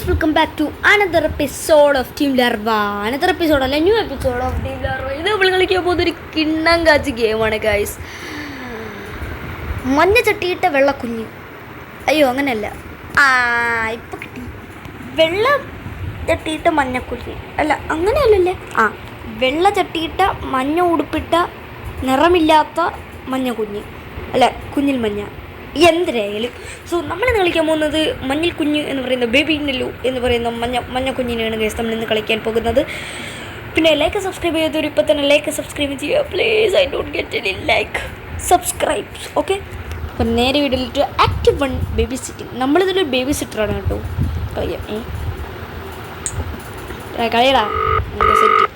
guys, welcome back to another episode of Team Larva. Another episode അല്ല, new episode of Team Larva. ഇത് നമ്മൾ കളിക്കാൻ പോകുന്നൊരു കിണ്ണം കാച്ചി ഗെയിമാണ് ഗൈസ്. മഞ്ഞ ചട്ടിയിട്ട വെള്ളക്കുഞ്ഞ്. അയ്യോ അങ്ങനെയല്ല, ഇപ്പം കിട്ടി. വെള്ള ചട്ടിയിട്ട മഞ്ഞക്കുഞ്ഞ് അല്ല, അങ്ങനെയല്ലല്ലേ. വെള്ള ചട്ടിയിട്ട മഞ്ഞ ഉടുപ്പിട്ട നിറമില്ലാത്ത മഞ്ഞക്കുഞ്ഞ് അല്ല, കുഞ്ഞിൽ മഞ്ഞ എന്തിനായാലും. സോ നമ്മളിന്ന് കളിക്കാൻ പോകുന്നത് മഞ്ഞൾ കുഞ്ഞ് എന്ന് പറയുന്ന ബേബി നെല്ലു എന്ന് പറയുന്ന മഞ്ഞ കുഞ്ഞിനെയാണ് ഗൈസ് നമ്മളിന്ന് കളിക്കാൻ പോകുന്നത്. പിന്നെ ലൈക്ക് സബ്സ്ക്രൈബ് ചെയ്തൊരു ഇപ്പം തന്നെ ലൈക്ക് സബ്സ്ക്രൈബ് ചെയ്യുക please. I don't get any like subscribes. Okay, അപ്പം നേരെ വീട്ടിലിട്ട് ആക്റ്റീവ് 1 ബേബി സിറ്റിംഗ്. നമ്മളിതിലൊരു ബേബി സിറ്ററാണ് കേട്ടോ. കളിക്കാം കളിയടാ set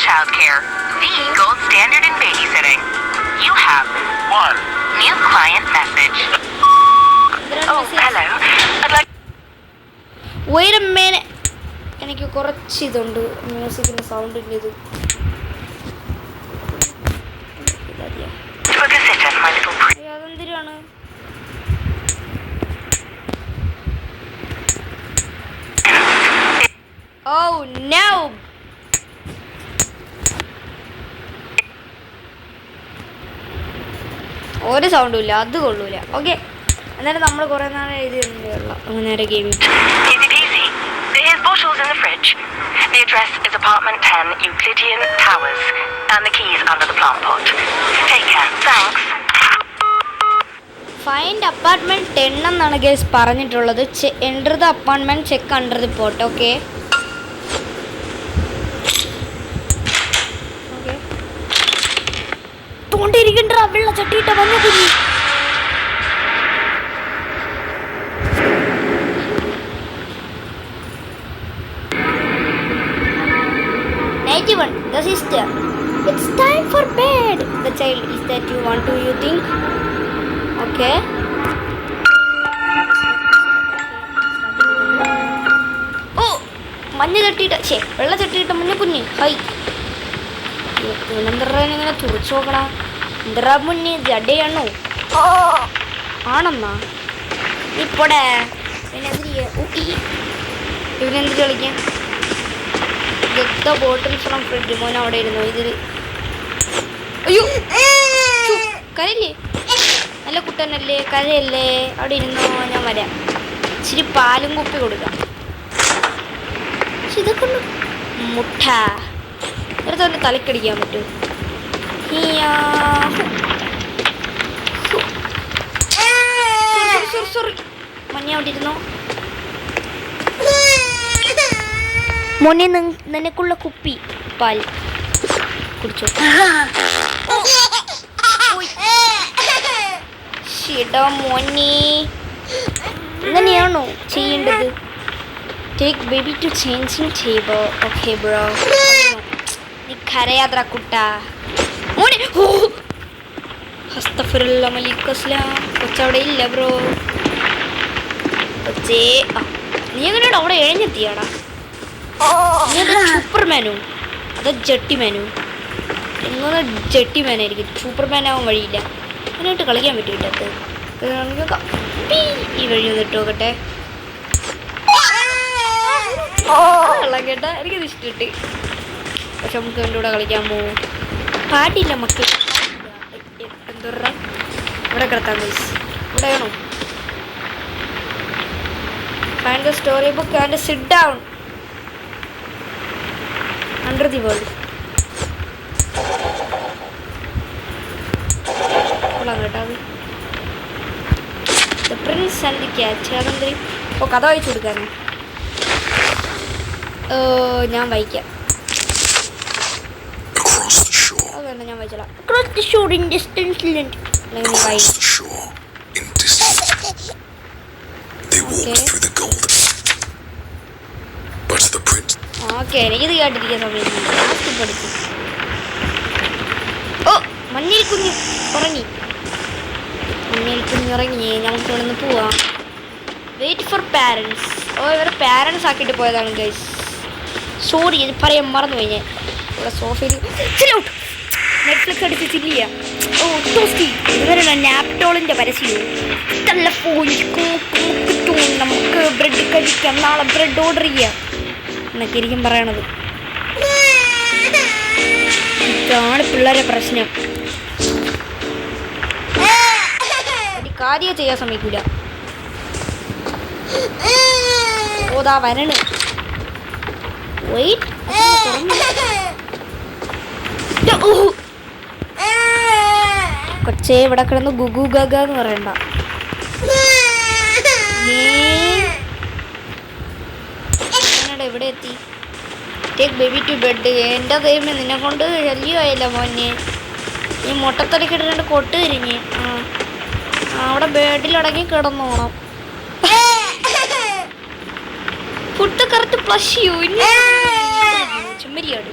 Childcare, the gold standard in babysitting. You have one new client message. Oh, hello. I'd like. Wait a minute. എനിക്ക് കുറച്ച് ഇതുണ്ട് മ്യൂസിക്കിൻ്റെ സൗണ്ടിൻ്റെ ഇത്. അതെന്തിനാണ്? Oh no. ഒരു സൗണ്ടും ഇല്ല, അത് കൊള്ളൂല. ഓക്കെ, എന്നാലും നമ്മൾ കുറേ നാളെ എഴുതിയിരുന്നില്ല. അങ്ങനെ നേരെ gaming. There's bottles in the fridge. The address is apartment 10 Euclidean Towers and the keys under the plant pot. Take care. Thanks. Find apartment 10 എന്നാണ് ഗൈസ് പറഞ്ഞിട്ടുള്ളത്. Enter the apartment, check under the pot. Okay തോണ്ടിരിക്കണ്ട വെള്ള ചട്ടിയിട്ട വന്നു കുഞ്ഞി. The sister. It's time for bed. The child. Is that you want to? You think? Okay. Oh, മഞ്ഞ ചട്ടിയിട്ട വെള്ള ചട്ടിയിട്ട മഞ്ഞ കുഞ്ഞ്. ഹൈ, ഇവനെന്തറിങ്ങനെ തുറച്ചു നോക്കടാ. എന്തറാ മുന്നേ ജഡയാണോ? ആണെന്നാ ഇപ്പോടെ ഇവനെന്ത് കളിക്കാൻ? Get the bottle from fridge. മോൻ അവിടെ ഇരുന്നു. ഇതിൽ അയ്യോ കരയില്ലേ? നല്ല കുട്ടനല്ലേ, കരയല്ലേ? അവിടെ ഇരുന്നോ, ഞാൻ വരാം. ഇച്ചിരി പാലും കുപ്പി കൊടുക്കാം. പക്ഷെ ഇതൊക്കെ മുട്ട നേരത്തെ തന്നെ തലക്കടിക്കാൻ പറ്റും. സോറി മഞ്ഞ അവിടെ ഇരുന്നോ. മോനെ നിനക്കുള്ള കുപ്പി പാൽ കുടിച്ചോ. ഷീടാ മോനെ, ഇങ്ങനെയാണോ ചെയ്യേണ്ടത്? Take baby to changing table. Okay bro. നീ കരയാത്ര കുട്ടാ മോനെ. കൊച്ചവിടെ ഇല്ല ബ്രോ. കൊച്ചേ, നീ എങ്ങനെയാടാ അവിടെ എഴഞ്ഞെത്തിയാടാ? സൂപ്പർമാനോ അതോ ജട്ടിമാനോ? എങ്ങനെ ജട്ടിമാനായിരിക്കും, സൂപ്പർമാൻ ആവാൻ വഴിയില്ല. അതിനായിട്ട് കളിക്കാൻ പറ്റിയിട്ടത്. ഈ വഴി വന്നിട്ട് നോക്കട്ടെ. വെള്ളം കേട്ടാ എനിക്കത് ഇഷ്ടപ്പെട്ട്. പക്ഷെ നമുക്ക് എൻ്റെ കൂടെ കളിക്കാൻ പോകും പാടില്ല മക്കൾ. എന്താ ഇവിടെ കിടത്താം ഗൈസ്. ഇവിടെ വേണോ? Find the story book and sit down under the world. The prince and the cat. അതെന്തിരി? ഓ, കഥ വായിച്ചു കൊടുക്കാനോ? ഞാൻ വായിക്കാം. അതുകൊണ്ട് ഞാൻ വായിച്ചോളാം. Across the shore in distant land. Across the shore in distant. They walked through the golden. But the prince. Okay, എനിക്കിത് കേട്ടിരിക്കാൻ സമയം പഠിച്ചു. ഓ, മഞ്ഞയിൽ കുഞ്ഞ് ഉറങ്ങി. മഞ്ഞയിൽ കുഞ്ഞ് ഉറങ്ങി. നമുക്ക് ഇവിടെ നിന്ന് പോവാം. Wait for parents. ഓ, ഇവരെ പാരൻസ് ആക്കിയിട്ട് പോയതാണ് ഗൈസ്. സോറി, ഇത് പറയാൻ മറന്നു പോയി. ഞാൻ ഇവിടെ സോഫയിൽ നെറ്റ്ഫ്ലിക്സ് അടിച്ച് ചില്ലിയ. ഓ ടോസ്റ്റി ഇതുവരെ നാപ്റ്റോളിൻ്റെ പരസ്യവും നല്ല നമുക്ക് ബ്രെഡ് കഴിക്കാം, നാളെ ബ്രെഡ് ഓർഡർ ചെയ്യാം എന്നൊക്കെ ആയിരിക്കും പറയണത്. ഇതാണ് പിള്ളേരെ പ്രശ്നം. ഒരു കാര്യം ചെയ്യാൻ സമ്മതിക്കൂല. ഓതാ വരണ കൊച്ചേ ഇവിടെ കിടന്ന് ഗുഗു ഗഗ എന്ന് പറയണ്ട. എവിടെ എത്തി? Take baby to bed. എൻ്റെ ദൈവമേ, നിന്നെ കൊണ്ട് ശല്യമായില്ല മോനെ. ഈ മുട്ടത്തലക്കിട്ട് കൊട്ട് തിരിഞ്ഞ് അവിടെ ബെഡിലടങ്ങി കിടന്നോണം. ഫുഡ് കറക്റ്റ് പ്ലസ് ചെയ്യൂ. ചെമ്മരിയാട്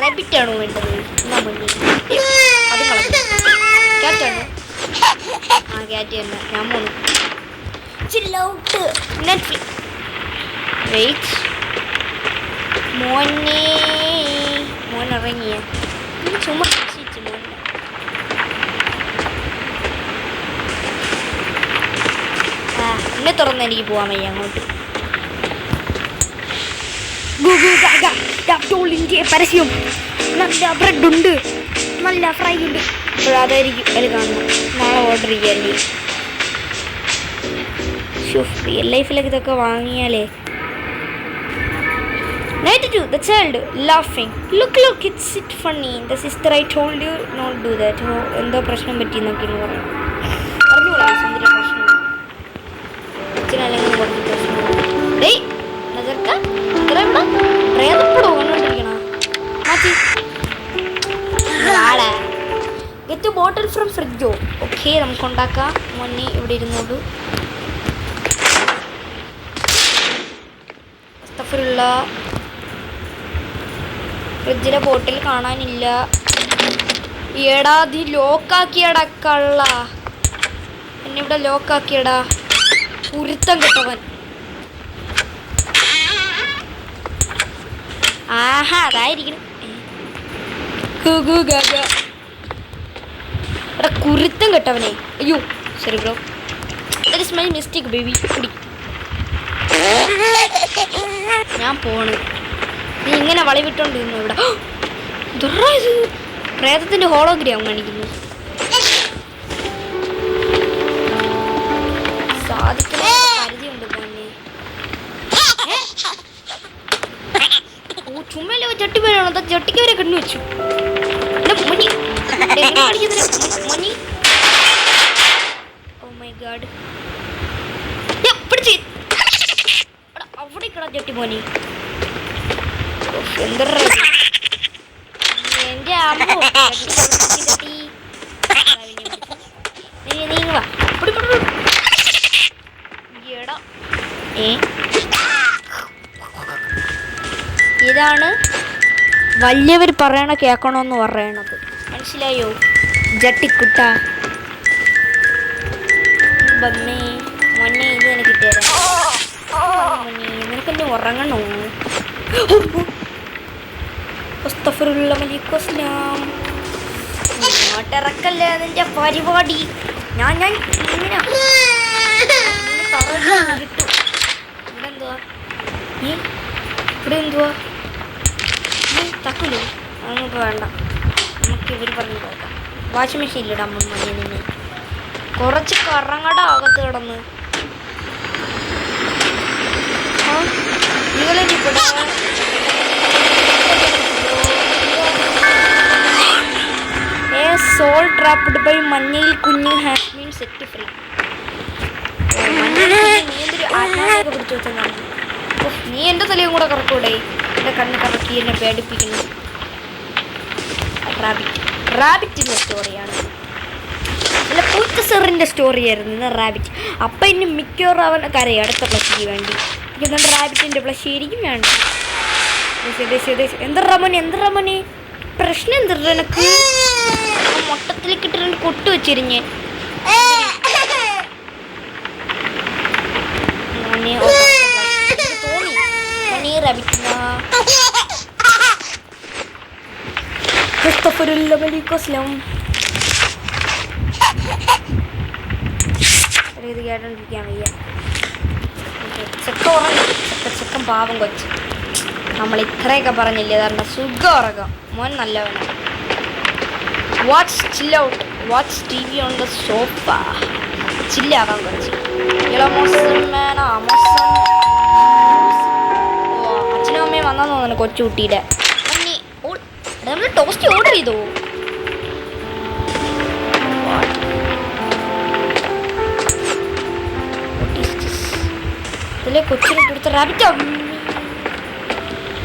റാബിറ്റ് ആണോ വേണ്ടത്? അത് ക്യാറ്റാണ്. ആ ക്യാറ്റ് തന്നെ. ഞാൻ പോന്നു. മോൻ ഇറങ്ങിയ ചുമ്മാ മോനെ എന്നെ തുറന്ന് എനിക്ക് പോകാൻ വയ്യ അങ്ങോട്ട്. പരസ്യം നല്ല ബ്രെഡ് ഉണ്ട്, നല്ല ഫ്രൈ ഉണ്ട്. അതായിരിക്കും അതിൽ കാണുന്നത്. നാളെ ഓർഡർ ചെയ്യാല്ലേ. റിയൽ ലൈഫിലൊക്കെ ഇതൊക്കെ വാങ്ങിയാലേ. Night 2, the child laughing. Look, it's it funny. The sister, I told you not do that. എന്തോ പ്രശ്നം പറ്റിയെന്നൊക്കെ പറയാം. അറിഞ്ഞൂടാ സുന്ദര പ്രശ്നം. അച്ഛനല്ലെങ്കിൽ കുറച്ച് പ്രശ്നം. ഡേയ് നജർക്ക പ്രേതപ്പെടോ കണ്ടോണ്ടിരിക്കണ മാറ്റി. ഗെറ്റ് ബോട്ടിൽ ഫ്രം ഫ്രിഡ്ജോ. ഓക്കെ, നമുക്ക് ഉണ്ടാക്കാം. മോനെ ഇവിടെ ഇരുന്നോളൂ. ഫ്രിഡ്ജിലെ ബോട്ടിൽ കാണാനില്ല. എടാ നീ ലോക്കാക്കിയടാ കള്ള. എന്നെ ഇവിടെ ലോക്കാക്കിയടാ ഉരുത്തം കിട്ടവൻ. ആഹാ അതായിരിക്കണം. എടാ കുരുത്തം കെട്ടവനെ. അയ്യോ ശരി bro, that is my mistake baby. കുടി. ഞാൻ പോണ്. നീ ഇങ്ങനെ വളവിട്ടോണ്ടിരുന്നു ഇവിടെ. ഇത് പ്രേതത്തിന്റെ ഹോളോഗ്രാം കാണിക്കുന്നു. സാധിക്കുന്ന പരിധിയുണ്ട് തന്നെ. ഓ ചുമ്മല്ലേ ചട്ടി പേരാണോ? ചട്ടിക്ക് വരെ കണ്ണു വെച്ചു. ഓ മൈ ഗാഡ്, അവിടെ കിടാ ചട്ടി മോനി. എന്റെ അമ്മ ഇതാണ് വലിയവർ പറയണ കേൾക്കണമെന്ന് പറയണത്. മനസ്സിലായോ ജട്ടിക്കുട്ട? ബമ്മേ മോനെ ഇത് എനിക്ക് കിട്ടിയതാ. മോനെ നിനക്കെന്നെ ഉറങ്ങണോ? ഇറക്കല്ലേ അതിന്റെ പരിപാടി. ഞാൻ ഇങ്ങനെ കിട്ടും. ഇവിടെ എന്തുവാ തക്കൂലേ? നമുക്ക് വേണ്ട, നമുക്ക് ഇവർ പറഞ്ഞു പോകാം. വാഷിംഗ് മെഷീനിലിടാൻ മതി. നിന്നെ കുറച്ച് കറങ്ങട അകത്ത് കിടന്ന്. നിങ്ങളിവിടെ soul trapped by മഞ്ഞയിൽ കുഞ്ഞ് has been set free. നീ എൻ്റെ തലയും കൂടെ കറക്കൂടെ? എൻ്റെ കണ്ണ് കറക്കി എന്നെ പേടിപ്പിക്കുന്നു. റാബിറ്റിൻ്റെ സ്റ്റോറിയാണ്. അല്ല പൂത്തസറിൻ്റെ സ്റ്റോറിയായിരുന്നു റാബിറ്റ്. അപ്പം ഇനി മിക്കവാറും അവൻ കരയും അടുത്ത പ്ലസ്സിക്ക് വേണ്ടി. എന്നിട്ട് റാബിറ്റിൻ്റെ പ്ലസ് ശരിക്കും വേണ്ട. എന്താ റമോനെ പ്രശ്നം എന്താ? എനക്ക് മൊട്ടത്തിലേക്ക് ഇട്ടിട്ട് കൊട്ടു വെച്ചിരിഞ്ഞ് തോന്നി റാബിറ്റിന ഇത് കേട്ടോണ്ടിരിക്കാൻ വയ്യ. ചെക്കൻ പാവം കൊച്ച്. നമ്മൾ ഇത്രയൊക്കെ പറഞ്ഞില്ലേ, അതാണ്ട് സുഖം ഉറക്കം. മോൻ നല്ലവനാണ്. Watch chill out, watch TV on the sofa. ചില്ലാവാൻ കുറച്ച്. അച്ഛനും അമ്മയും വന്നാന്ന് തോന്നുന്നു കൊച്ചുകുട്ടിയുടെ. നമ്മൾ ടോസ്റ്റ് ഓർഡർ ചെയ്തോ? ഇതിലെ കൊച്ചിനെ കൊടുത്ത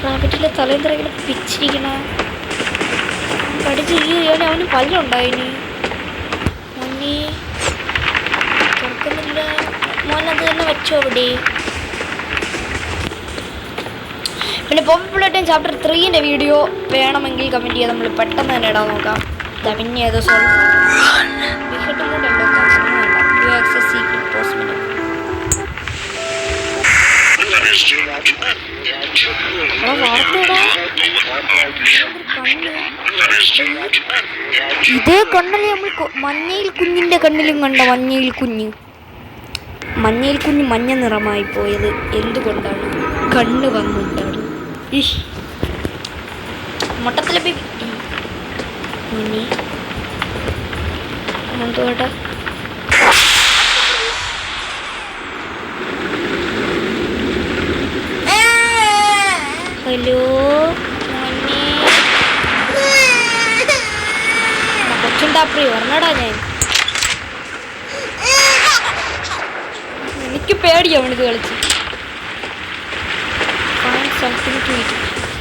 റാബിറ്റിലെ തലേന്തരങ്ങനെ പിച്ചിരിക്കണ കടിച്ച് അവന് പല്ലുണ്ടായിന്. മോനെ തുറക്കുന്നില്ല. മോനത് തന്നെ വെച്ചോ അവിടെ. പിന്നെ പോപ്പുലേറ്റൻ ചാപ്റ്റർ 3ൻ്റെ വീഡിയോ വേണമെങ്കിൽ കമൻറ്റ് ചെയ്യാം. നമ്മൾ പെട്ടെന്ന് തന്നെ ഇടാൻ നോക്കാം. പിന്നെ ഏതോ ഇതേ കണ്ണല്ലേ നമ്മൾ മഞ്ഞയിൽ കുഞ്ഞിൻ്റെ കണ്ണിലും കണ്ട. മഞ്ഞയിൽ കുഞ്ഞ് മഞ്ഞ നിറമായി പോയത് എന്തുകൊണ്ടാണ്? കണ്ണ് വന്നുകൊണ്ടാണ്. മൊട്ടത്തിലെ എന്തോട്ടാ ഹലോ കൊച്ചുണ്ടാപ്രി പറഞ്ഞടാ. എനിക്ക് പേടിയാ അവനിത് കളിച്ച്.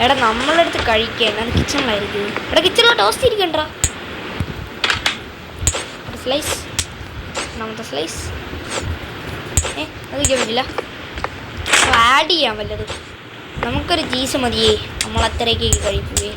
എടാ നമ്മളടുത്ത് കഴിക്കാൻ ഞാൻ കിച്ചണിലായിരിക്കും. എടാ കിച്ചണിലെ ടോസ്റ്റ് ഇരിക്കണ്ട. സ്ലൈസ് ഒന്നാമത്തെ സ്ലൈസ് അത് കഴിക്കാൻ പറ്റില്ല. ആഡ് ചെയ്യാൻ വല്ലത്. നമുക്കൊരു ചീസ് മതിയേ. നമ്മൾ അത്രയ്ക്ക് കഴിക്കുകയെ.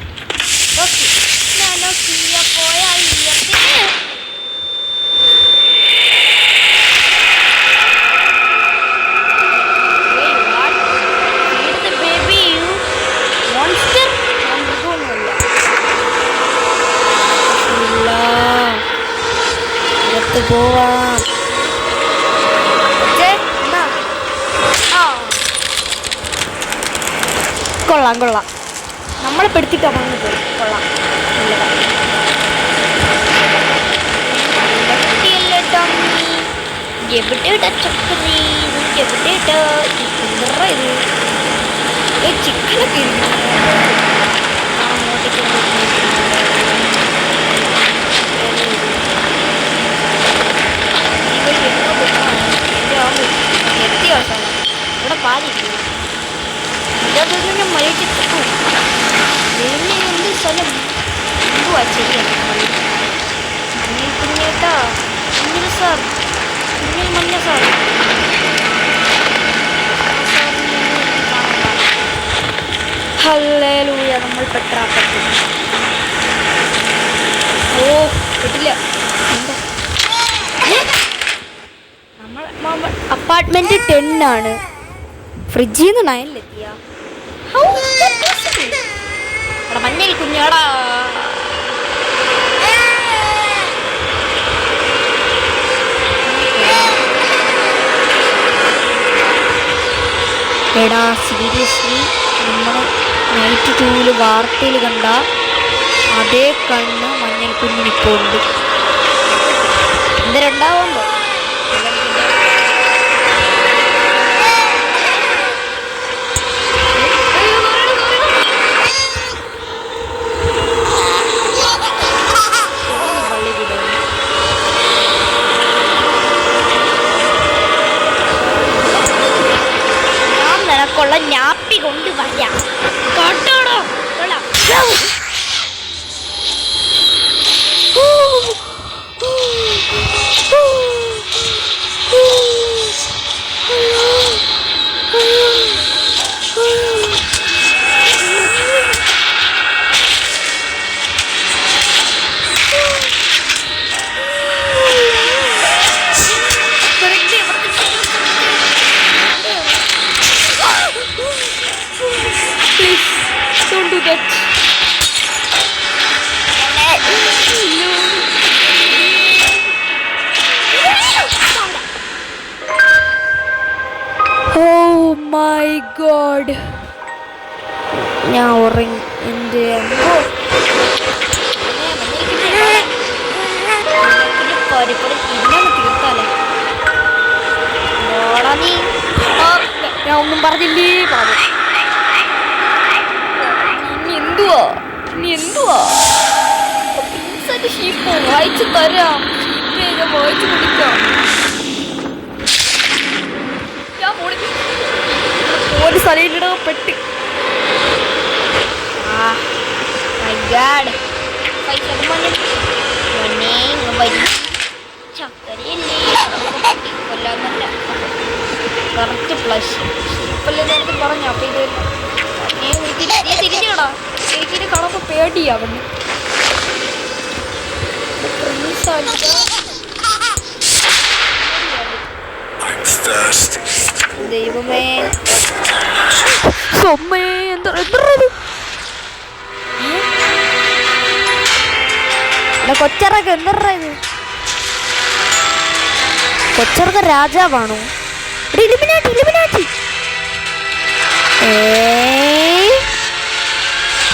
പോവാം. കൊള്ളാം. നമ്മളെ പെടുത്തിട്ട് വന്ന് പോയി. കൊള്ളാം. എവിടെയാ ചക്കറി? എവിടെയാ ഇത് ചിക്കനൊക്കെ എത്തിയ അവസാനം ഇവിടെ പാലില്ല. ഇതൊക്കെ മരിച്ചു കിട്ടും. എന്ത് സ്ഥലം എന്തുവാ ചെയ്യാൻ? കുഞ്ഞേട്ടാ, കുഞ്ഞിൽ സാർ, കുഞ്ഞിൽ മഞ്ഞ സാർ. ഹല്ലേലൂയ, നമ്മൾ പെട്ടാപ്പെട്ടു. ഓ കിട്ടില്ല. നമ്മൾ അപ്പാർട്ട്മെന്റ് 10 ആണ്. ഫ്രിഡ്ജിൽ നിന്ന് 9-ലെത്തിയ മഞ്ഞയിൽ കുഞ്ഞാടാ. എടാ സീരിയസ്ലി നമ്മൾ നൈറ്റ് 2 വാർത്തയിൽ കണ്ട അതേ കണ്ണ് മഞ്ഞൾ കുഞ്ഞിനിപ്പോൾ ഉണ്ട്. എന്തരണ്ടാവുമ്പോ കൊള്ള ഞാപ്പി കൊണ്ട് വരാം കേട്ടോടോ. കൊള്ളാം. ഗോഡ്, ഞാൻ ഉറങ്ങി. എൻ്റെ തീർത്താലേ നീ. ഞാൻ ഒന്നും പറഞ്ഞില്ലേ. ഇനി എന്തുവാ ഷീപ്പ് വായിച്ചു തരാം. ഷീപ്പേ ഞാൻ വായിച്ചു കൊടുക്കാം. ഞാൻ ഒരു സ്ഥലയിലിടപ്പെട്ട്. കറക്റ്റ് പ്ലസ് ഷീപ്പല്ലേ നേരത്തെ പറഞ്ഞു. അപ്പൊ ഇത് തിരിഞ്ഞടാ. എനിക്കിത് കാണുമ്പോ പേടിയാവുന്നു. I'm thirsty. ദൈവമേ, എന്താ കൊച്ചറക്ക എന്താ ഇത്? കൊച്ചറക്ക രാജാവാണോ? ഇലിമിനാറ്റി.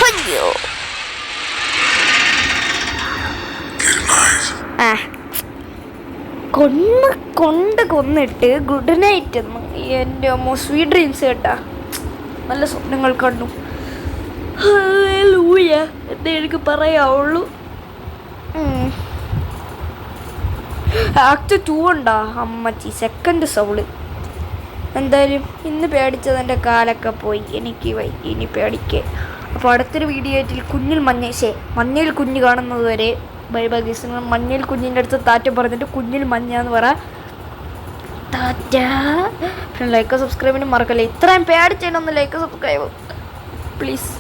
അയ്യോ, കൊന്നിട്ട് ഗുഡ് നൈറ്റ് എന്ന്. എൻ്റെ അമ്മോ, സ്വീറ്റ് ഡ്രീംസ് കേട്ടാ. നല്ല സ്വപ്നങ്ങൾ കണ്ടു. ഹല്ലേലൂയ എന്നേ എനിക്ക് പറയാവുള്ളൂ. ആക്ട് 2 ഉണ്ടാ അമ്മച്ചി, സെക്കൻഡ് സൗള്. എന്തായാലും ഇന്ന് പേടിച്ചത് എൻ്റെ കാലൊക്കെ പോയി. എനിക്ക് ഇനി പേടിക്കേ. അപ്പോൾ അടുത്തൊരു വീഡിയോ ആയിട്ട് മഞ്ഞയിൽ കുഞ്ഞ് കാണുന്നത് വരെ ബൈ ബൈ ഗൈസ്. മഞ്ഞയിൽ കുഞ്ഞിൻ്റെ അടുത്ത് താറ്റ പറഞ്ഞിട്ട് കുഞ്ഞിൽ മഞ്ഞാന്ന് പറ. താറ്റ. പിന്നെ ലൈക്ക് സബ്സ്ക്രൈബിനും മറക്കല്ലേ. ഇത്രയും പേടിച്ചതിനൊന്ന് ലൈക്ക് സബ്സ്ക്രൈബ് പ്ലീസ്.